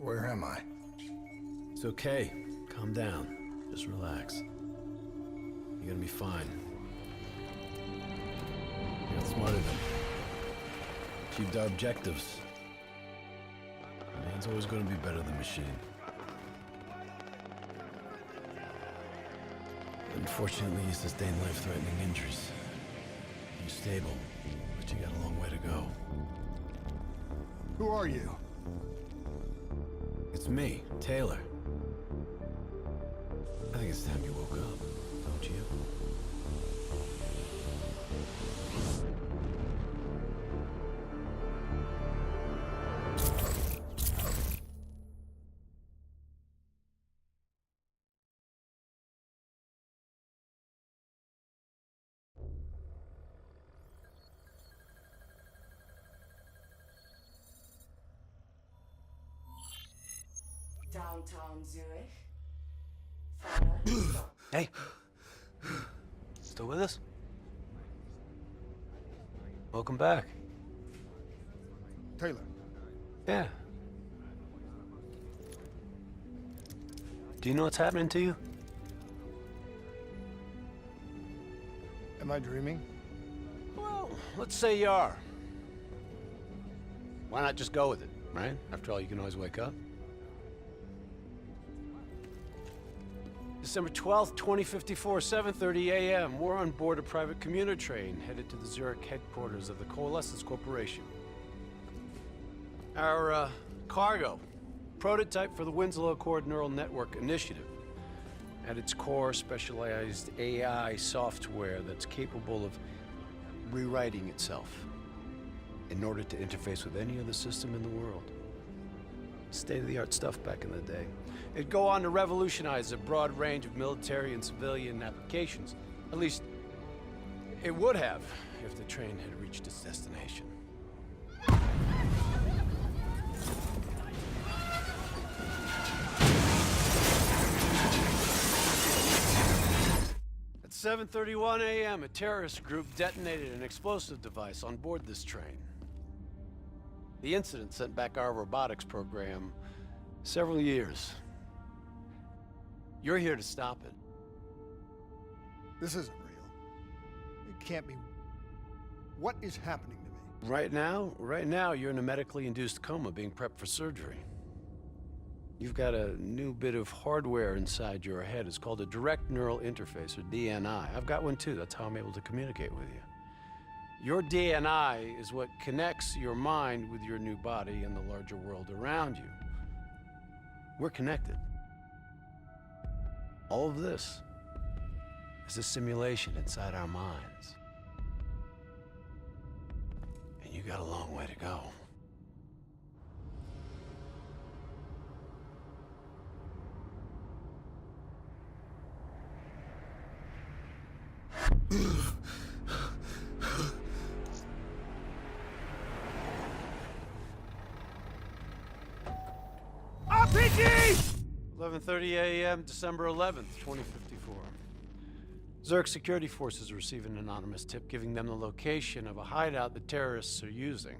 Where am I? It's okay. Calm down. Just relax. You're gonna be fine. You got smarter than me. Achieved our objectives. Man's always gonna be better than machine. Unfortunately, you sustained life-threatening injuries. You're stable, but you got a long way to go. Who are you? It's me, Taylor. I think it's time you woke up, don't you? Downtown Zurich. Fahrer. Hey! Still with us? Welcome back. Taylor. Yeah. Do you know what's happening to you? Am I dreaming? Well, let's say you are. Why not just go with it, right? After all, you can always wake up. December 12th, 2054, 7:30 a.m. We're on board a private commuter train headed to the Zurich headquarters of the Coalescence Corporation. Our cargo, prototype for the Winslow Accord Neural Network Initiative. At its core, specialized AI software that's capable of rewriting itself in order to interface with any other system in the world. State-of-the-art stuff back in the day. It'd go on to revolutionize a broad range of military and civilian applications. At least, it would have if the train had reached its destination. At 7:31 a.m., a terrorist group detonated an explosive device on board this train. The incident sent back our robotics program several years. You're here to stop it. This isn't real. It can't be. What is happening to me? Right now, you're in a medically induced coma being prepped for surgery. You've got a new bit of hardware inside your head. It's called a direct neural interface, or DNI. I've got one too. That's how I'm able to communicate with you. Your DNI is what connects your mind with your new body and the larger world around you. We're connected. All of this is a simulation inside our minds. And you got a long way to go. RPG! 11:30 a.m., December 11th, 2054. Zurich security forces receive an anonymous tip giving them the location of a hideout the terrorists are using.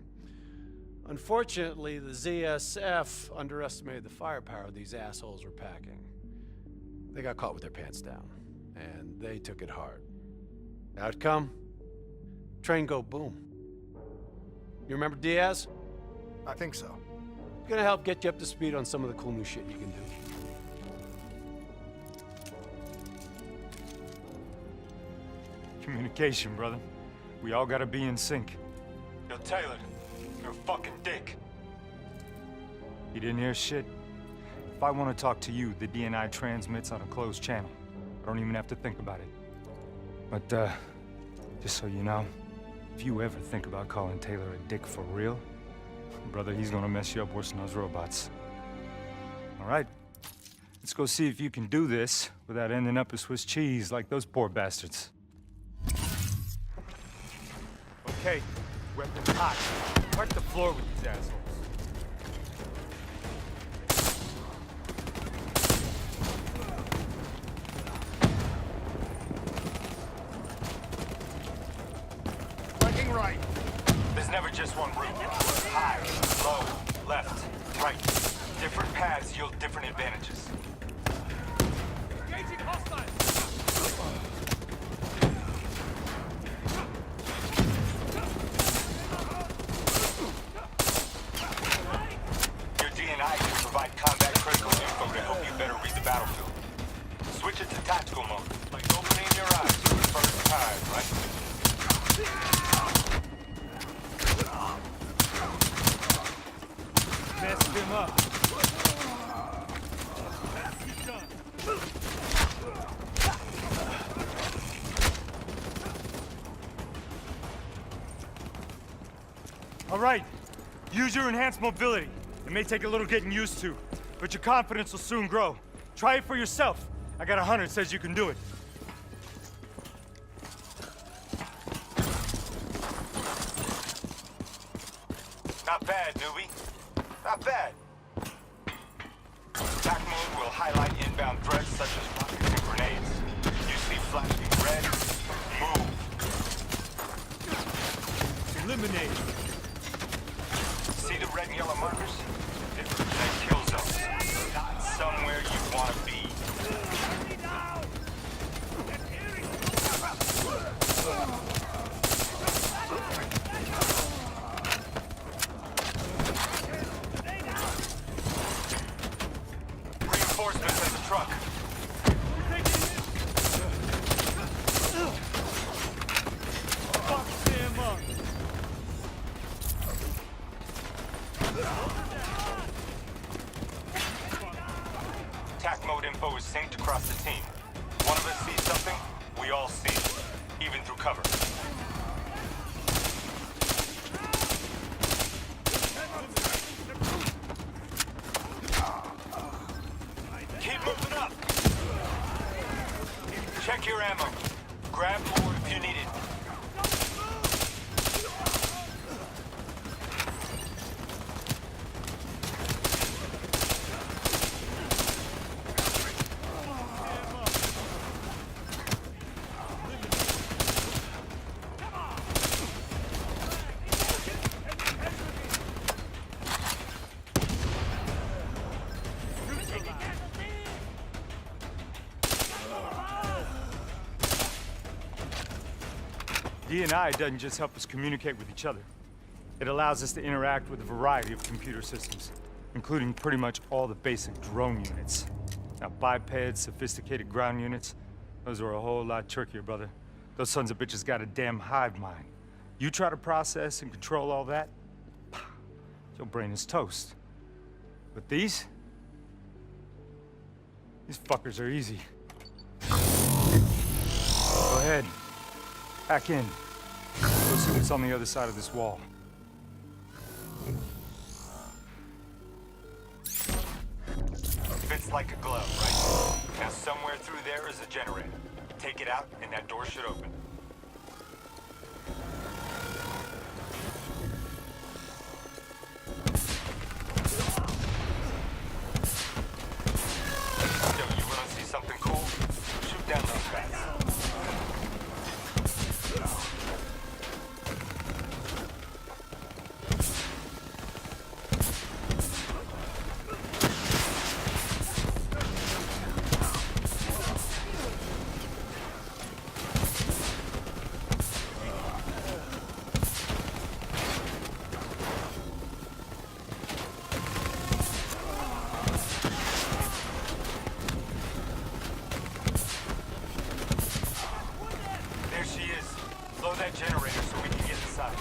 Unfortunately, the ZSF underestimated the firepower these assholes were packing. They got caught with their pants down, and they took it hard. Outcome? Train go boom. You remember Diaz? I think so. Gonna help get you up to speed on some of the cool new shit you can do. Communication, brother. We all gotta be in sync. Yo, Taylor, you're a fucking dick. You didn't hear shit? If I want to talk to you, the DNI transmits on a closed channel. I don't even have to think about it. But, just so you know, if you ever think about calling Taylor a dick for real, brother, he's gonna mess you up worse than those robots. All right? Let's go see if you can do this without ending up a Swiss cheese like those poor bastards. Okay, weapons hot. Mark the floor with these assholes. Flanking right. There's never just one route. High, low, left, right. Different survival mode. Like opening your eyes for the first time, right? Messed him up. All right, use your enhanced mobility. It may take a little getting used to, but your confidence will soon grow. Try it for yourself. I got a hunter that says you can do it. Not bad, newbie. Not bad. Attack mode will highlight inbound threats such as rockets and grenades. You see flashing red, move. Eliminate. See the red and yellow markers? It represents kill zones. Not somewhere you want to be. Reinforcements at the truck. Fuck them up. Attack mode info is synced across the team. One of us sees something, we all see it, even through cover. Keep moving up. Check your ammo. Grab more if you need it. D&I doesn't just help us communicate with each other. It allows us to interact with a variety of computer systems, including pretty much all the basic drone units. Now, bipeds, sophisticated ground units, those are a whole lot trickier, brother. Those sons of bitches got a damn hive mind. You try to process and control all that, your brain is toast. But these fuckers are easy. Go ahead. Back in. Go see what's on the other side of this wall. Fits like a glove, right? Now somewhere through there is a generator. Take it out and that door should open. Yo, you wanna see something cool? Shoot down those bats. There she is. Blow that generator so we can get inside.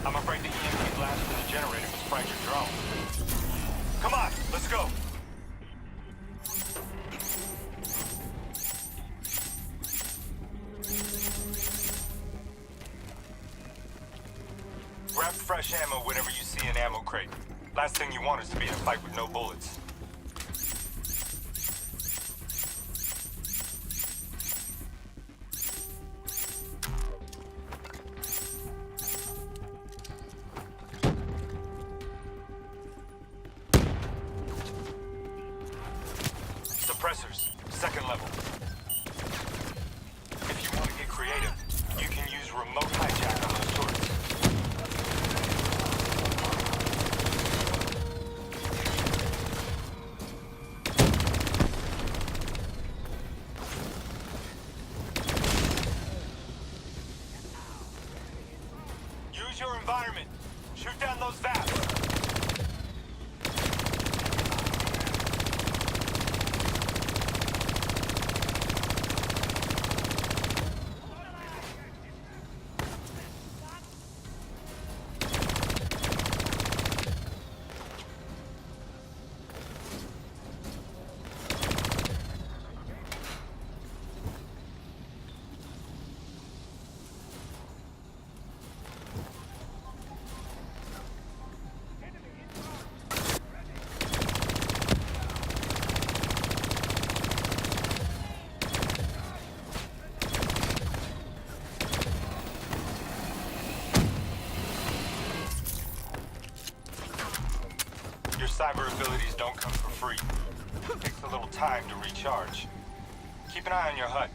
I'm afraid the EMP blast from the generator was fried your drone. Come on, let's go. Grab fresh ammo whenever you see an ammo crate. Last thing you want is to be in a fight with no bullets. Suppressors, second level. If you want to get creative, you can use remote hijack on those turrets. Use your environment. Shoot down those VAPs. cyber abilities don't come for free. It takes a little time to recharge. Keep an eye on your HUD.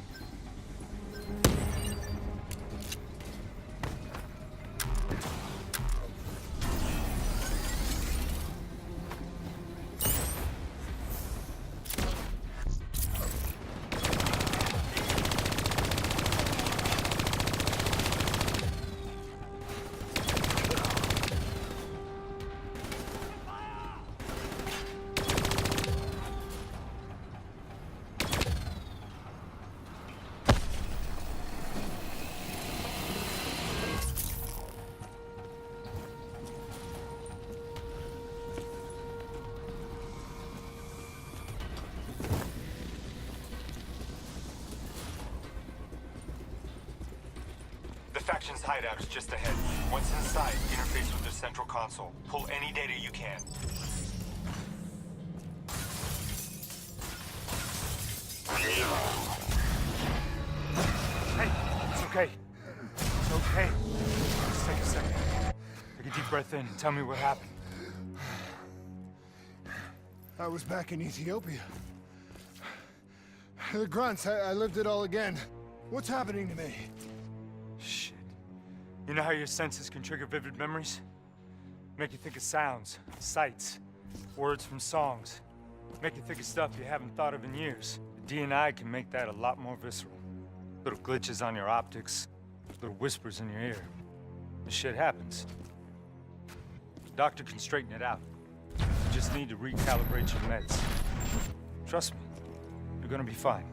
The faction's hideout is just ahead. Once inside, interface with the central console. Pull any data you can. Hey, it's okay. It's okay. Just take a second. Take a deep breath in and tell me what happened. I was back in Ethiopia. The grunts, I lived it all again. What's happening to me? Shit. You know how your senses can trigger vivid memories? Make you think of sounds, sights, words from songs. Make you think of stuff you haven't thought of in years. The DNI can make that a lot more visceral. Little glitches on your optics, little whispers in your ear. This shit happens. The doctor can straighten it out. You just need to recalibrate your meds. Trust me, you're gonna be fine.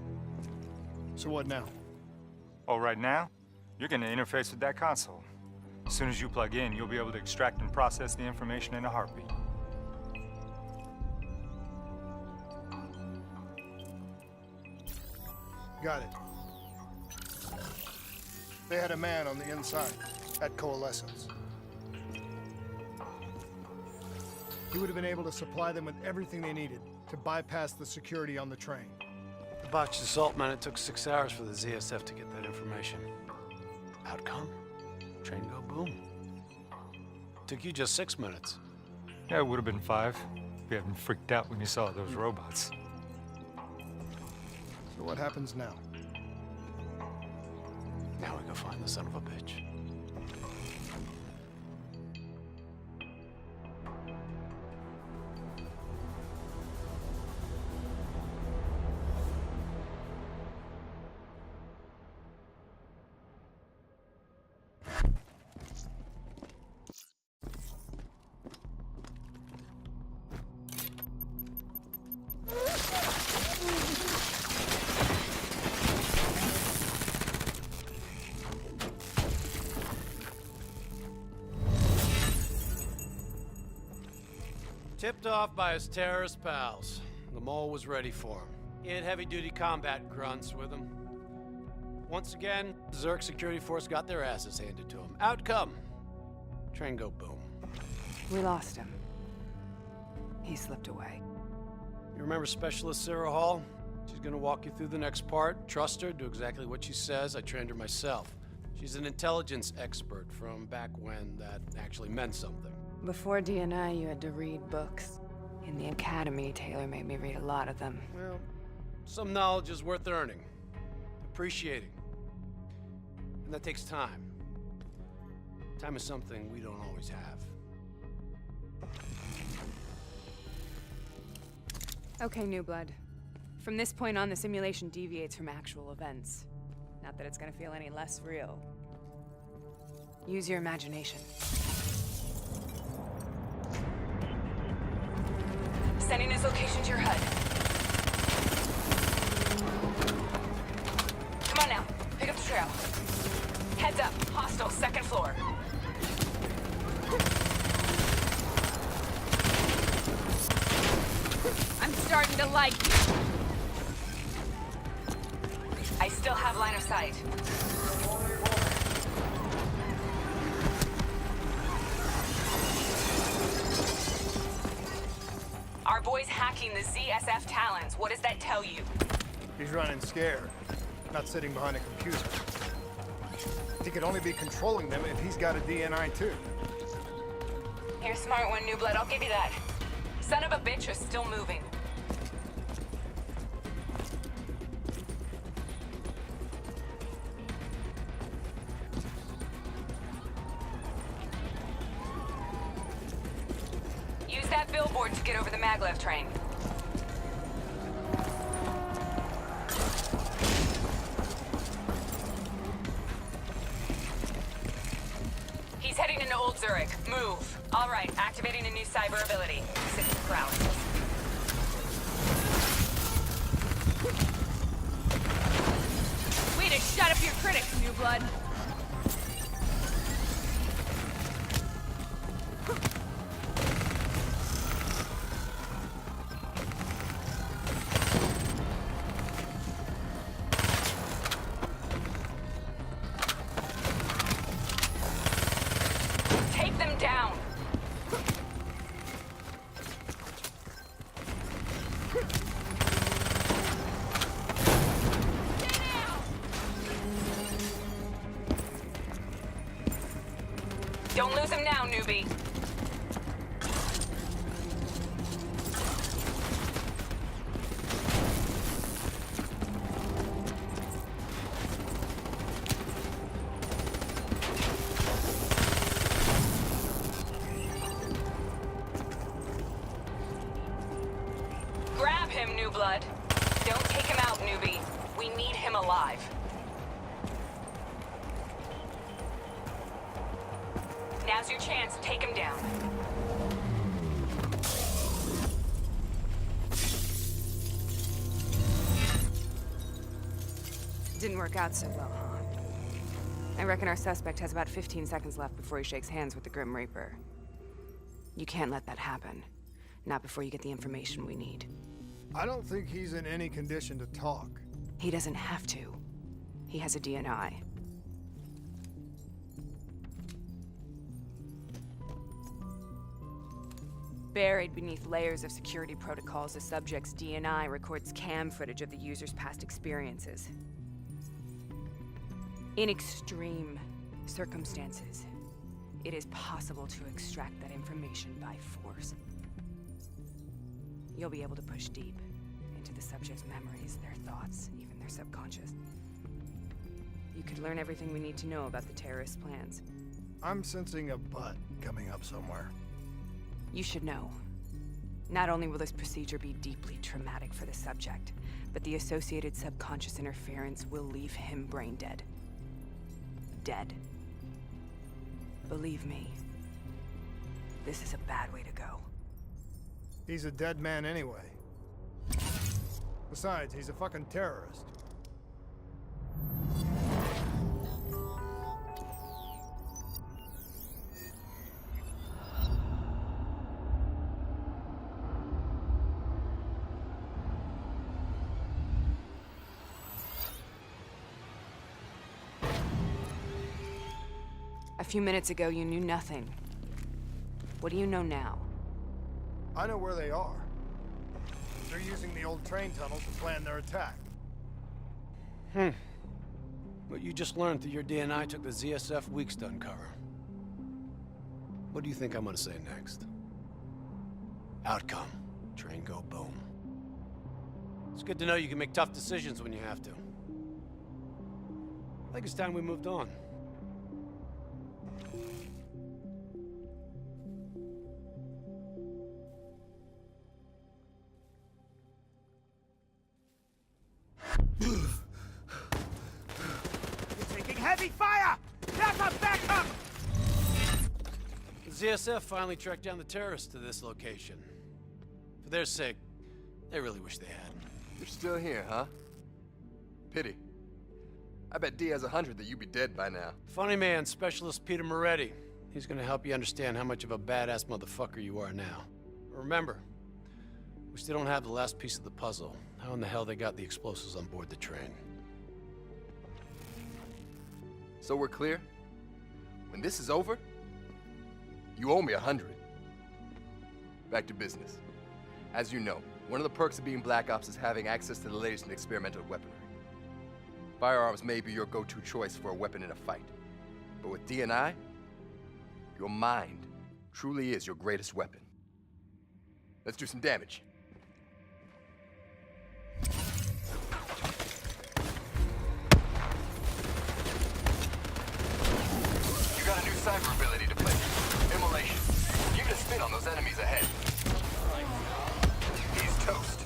So what now? Oh, right now, you're gonna interface with that console. As soon as you plug in, you'll be able to extract and process the information in a heartbeat. Got it. They had a man on the inside at Coalescence. He would have been able to supply them with everything they needed to bypass the security on the train. The botched assault, man, it took 6 hours for the ZSF to get that information. Outcome? Train go boom. Took you just 6 minutes. Yeah, it would have been 5 if you hadn't freaked out when you saw those robots. So what happens now? Now we go find the son of a bitch. Tipped off by his terrorist pals, the mole was ready for him. He had heavy-duty combat grunts with him. Once again, the Zerg security force got their asses handed to him. Outcome: train go boom. We lost him. He slipped away. You remember Specialist Sarah Hall? She's gonna walk you through the next part. Trust her, do exactly what she says. I trained her myself. She's an intelligence expert from back when that actually meant something. Before DNI, you had to read books. In the academy, Taylor made me read a lot of them. Well, some knowledge is worth earning, appreciating. And that takes time. Time is something we don't always have. Okay, New Blood. From this point on, the simulation deviates from actual events. Not that it's gonna feel any less real. Use your imagination. Sending his location to your HUD. Come on now, pick up the trail. Heads up, hostile, 2nd floor. I'm starting to like you. I still have line of sight. Our boy's hacking the ZSF Talons. What does that tell you? He's running scared, not sitting behind a computer. He could only be controlling them if he's got a DNI too. You're a smart one, New Blood. I'll give you that. Son of a bitch is still moving. Use that billboard to get over the maglev train. He's heading into Old Zurich. Move. All right, activating a new cyber ability. System paralysis. Way to shut up your critics, New Blood. Take them down. Don't lose him now, newbie. Grab him, New Blood. Don't take him out, newbie. We need him alive. Now's your chance. Take him down. Didn't work out so well, huh? I reckon our suspect has about 15 seconds left before he shakes hands with the Grim Reaper. You can't let that happen. Not before you get the information we need. I don't think he's in any condition to talk. He doesn't have to. He has a DNI. Buried beneath layers of security protocols, the subject's DNI records cam footage of the user's past experiences. In extreme circumstances, it is possible to extract that information by force. You'll be able to push deep into the subject's memories, their thoughts, even their subconscious. You could learn everything we need to know about the terrorist plans. I'm sensing a butt coming up somewhere. You should know. Not only will this procedure be deeply traumatic for the subject, but the associated subconscious interference will leave him brain dead. Dead. Believe me, this is a bad way to go. He's a dead man anyway. Besides, he's a fucking terrorist. A few minutes ago, you knew nothing. What do you know now? I know where they are. They're using the old train tunnel to plan their attack. What you just learned through your DNI took the ZSF weeks to uncover. What do you think I'm gonna say next? Outcome. Train go boom. It's good to know you can make tough decisions when you have to. I think it's time we moved on. Heavy fire! Backup! Backup! The ZSF finally tracked down the terrorists to this location. For their sake, they really wish they had. You're still here, huh? Pity. I bet D has 100 that you'd be dead by now. Funny man, Specialist Peter Moretti. He's gonna help you understand how much of a badass motherfucker you are now. Remember, we still don't have the last piece of the puzzle. How in the hell they got the explosives on board the train? So we're clear? When this is over, you owe me 100. Back to business. As you know, one of the perks of being Black Ops is having access to the latest in experimental weaponry. Firearms may be your go-to choice for a weapon in a fight. But with DNI, your mind truly is your greatest weapon. Let's do some damage. You got a new cyber ability to play with. Immolation. Give it a spin on those enemies ahead. He's toast.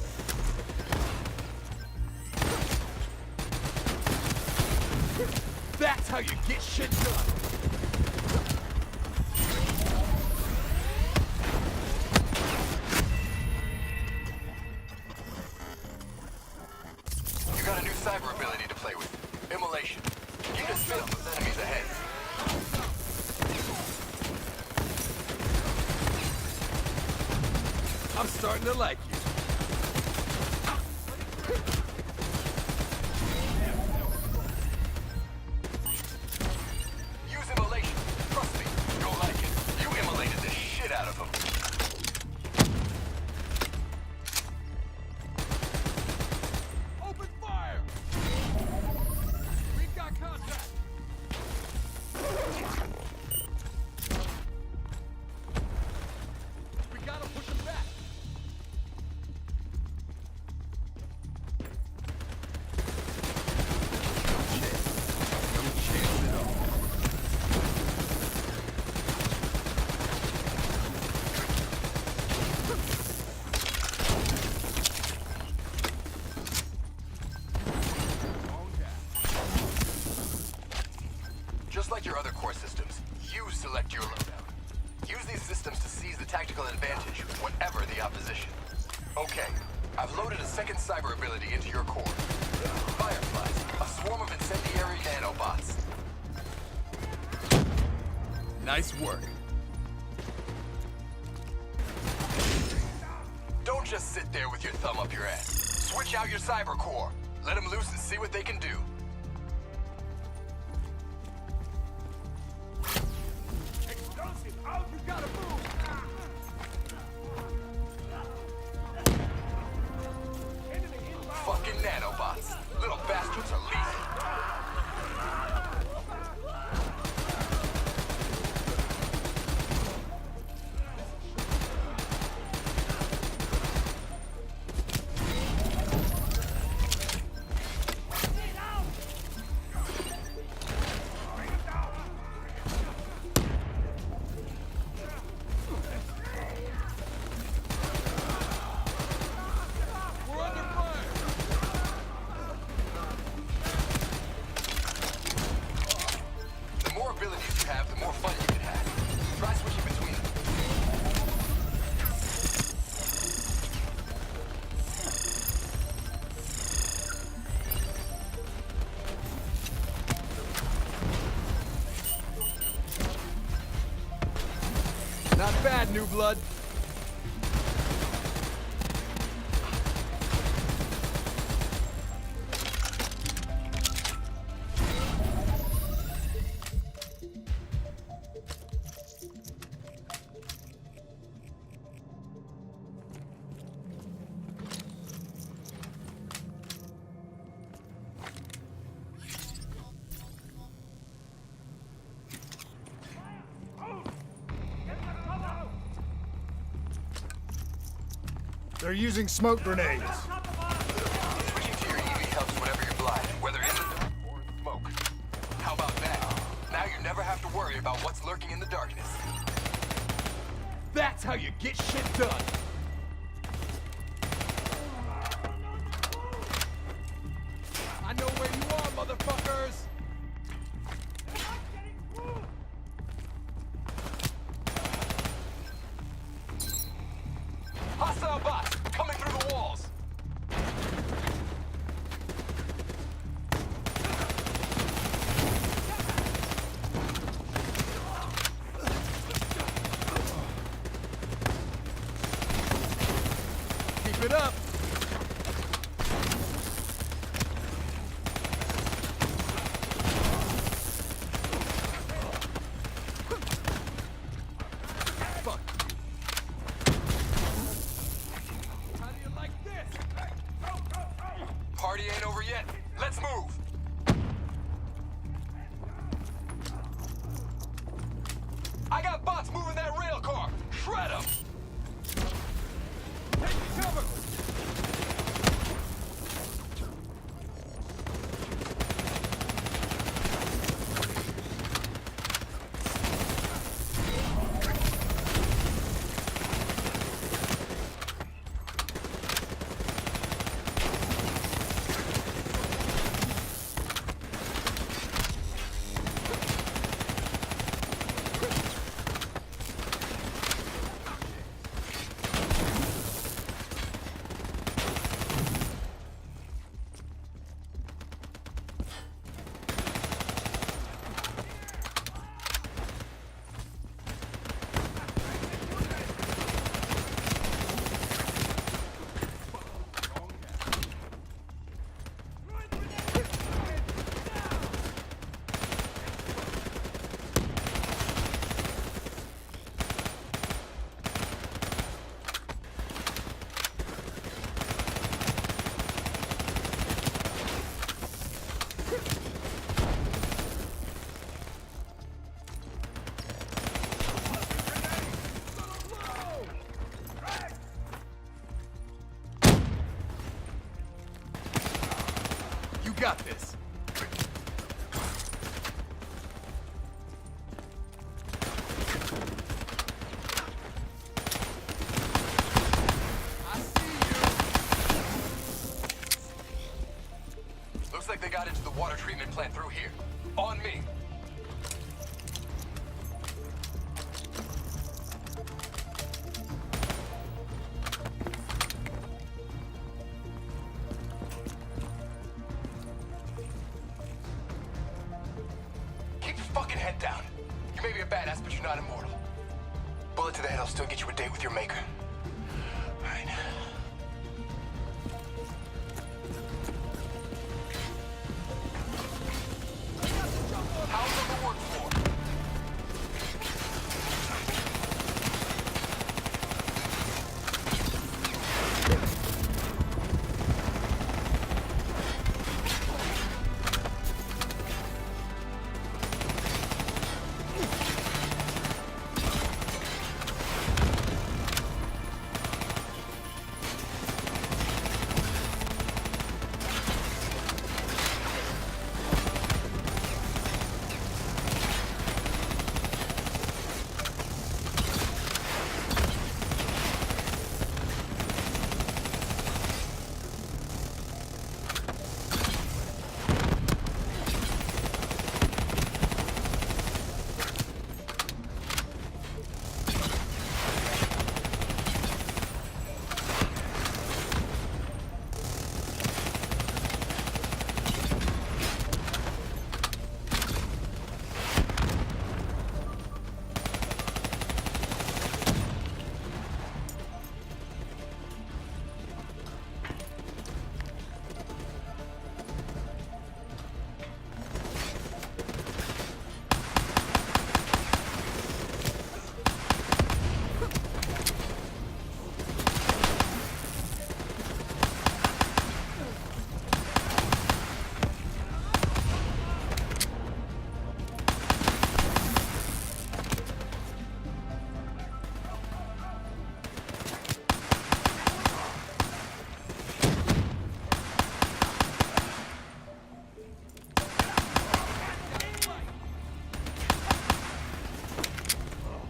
That's how you get shit done. You got a new cyber ability to play with. Immolation. Give it a spin on those enemies ahead. I'm starting to like you. Use immolation. Trust me, you'll like it. You immolated the shit out of them. Open fire! We've got contact. We gotta push them back. Just like your other core systems, you select your loadout. Use these systems to seize the tactical advantage, whatever the opposition. Okay, I've loaded a second cyber ability into your core. Fireflies, a swarm of incendiary nanobots. Nice work. Don't just sit there with your thumb up your ass. Switch out your cyber core. Let them loose and see what they can do. Explosive! Oh, you gotta move! Enemy inbound! Fucking nanobots. Little bastards are lethal. We're under fire! The more abilities you have, the more fun you can have. Try switching between them. Not bad, new blood. They're using smoke grenades. Switching to your EV helps whenever you're blind, whether in the dark or in smoke. How about that? Now you never have to worry about what's lurking in the darkness. That's how you get shit done! I know where you are, motherfuckers! Hostile bots coming through the walls! got this. I see you. Looks like they got into the water treatment plant through here. On me. Keep your fucking head down. You may be a badass, but you're not immortal. Bullet to the head will still get you a date with your maker. All right. How's on the work floor?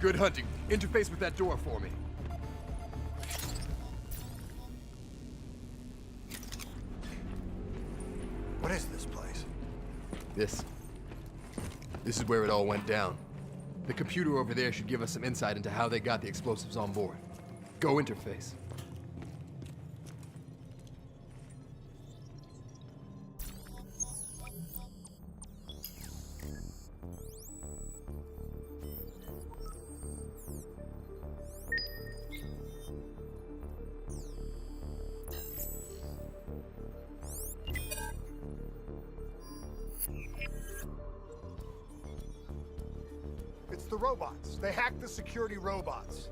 Good hunting. Interface with that door for me. What is this place? This is where it all went down. The computer over there should give us some insight into how they got the explosives on board. Go interface. It's the robots. They hacked the security robots.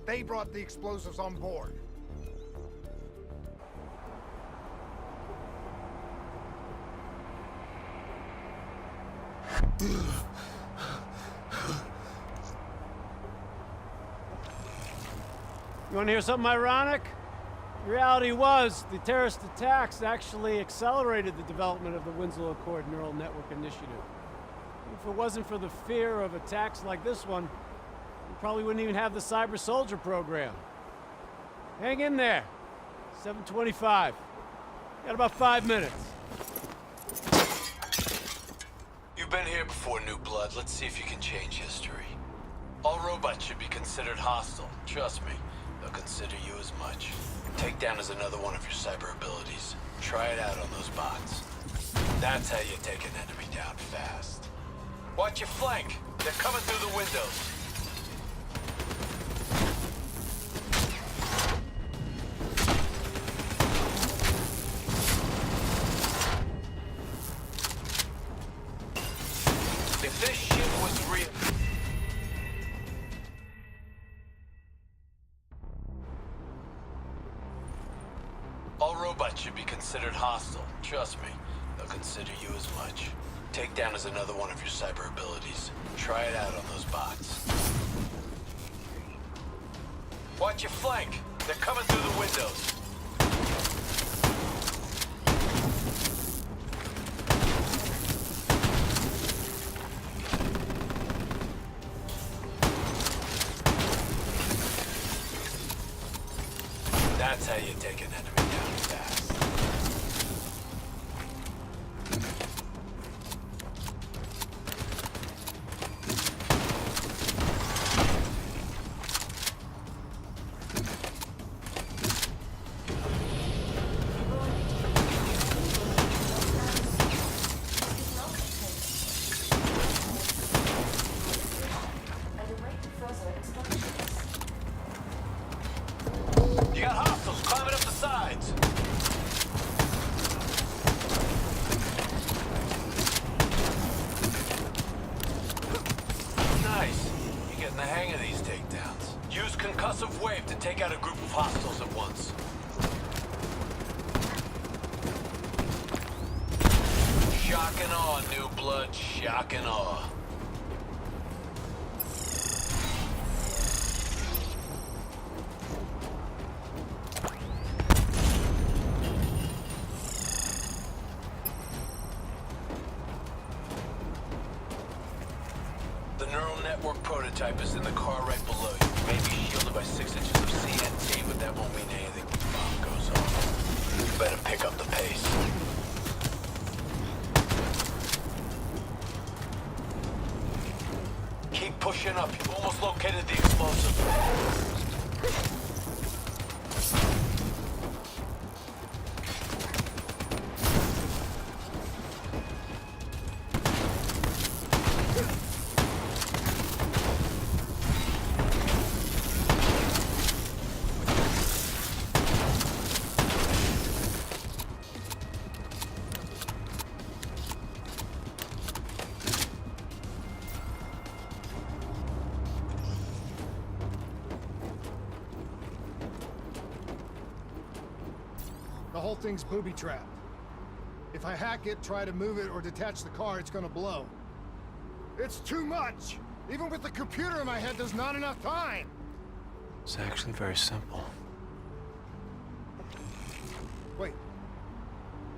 They brought the explosives on board. You want to hear something ironic? The reality was, the terrorist attacks actually accelerated the development of the Winslow Accord Neural Network Initiative. If it wasn't for the fear of attacks like this one, we probably wouldn't even have the Cyber Soldier program. Hang in there. 7:25. Got about 5 minutes. You've been here before, New Blood. Let's see if you can change history. All robots should be considered hostile. Trust me, they'll consider you as much. Takedown is another one of your cyber abilities. Try it out on those bots. That's how you take an enemy down fast. Watch your flank. They're coming through the windows. If this shit was real... All robots should be considered hostile. Trust me, they'll consider you as much. Takedown is another one of your cyber abilities. Try it out on those bots. Watch your flank. They're coming through the windows. That's how you take an enemy down fast. You got hostiles climbing up the sides. Nice. You're getting the hang of these takedowns. Use concussive wave to take out a group of hostiles at once. Shock and awe, new blood. Shock and awe. The neural network prototype is in the car right below you. Maybe shielded by 6 inches of CNT, but that won't mean anything when the bomb goes off. You better pick up the pace. Keep pushing up. You've almost located the explosive. The whole thing's booby-trapped. If I hack it, try to move it, or detach the car, it's gonna blow. It's too much! Even with the computer in my head, there's not enough time! It's actually very simple. Wait.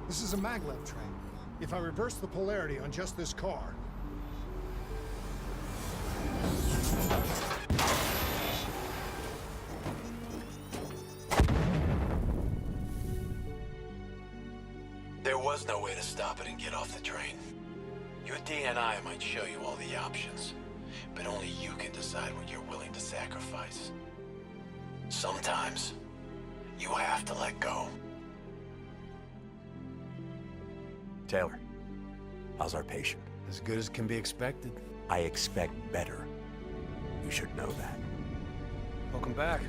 This is a maglev train. If I reverse the polarity on just this car... There was no way to stop it and get off the train. Your DNI might show you all the options, but only you can decide what you're willing to sacrifice. Sometimes, you have to let go. Taylor, how's our patient? As good as can be expected. I expect better. You should know that. Welcome back.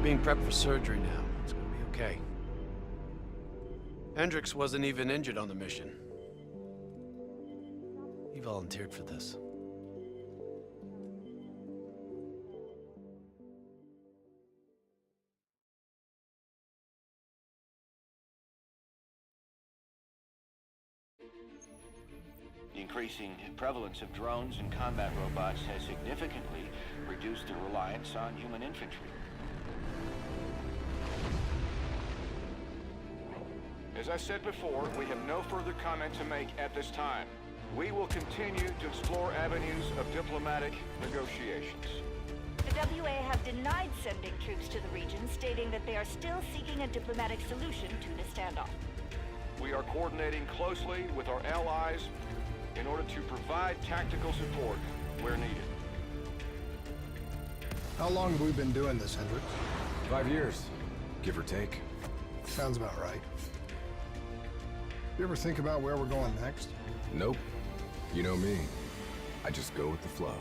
Being prepped for surgery now. It's gonna be okay. Hendricks wasn't even injured on the mission. He volunteered for this. The increasing prevalence of drones and combat robots has significantly reduced the reliance on human infantry. As I said before, we have no further comment to make at this time. We will continue to explore avenues of diplomatic negotiations. The WA have denied sending troops to the region, stating that they are still seeking a diplomatic solution to the standoff. We are coordinating closely with our allies in order to provide tactical support where needed. How long have we been doing this, Hendricks? 5 years, give or take. Sounds about right. You ever think about where we're going next? Nope. You know me. I just go with the flow.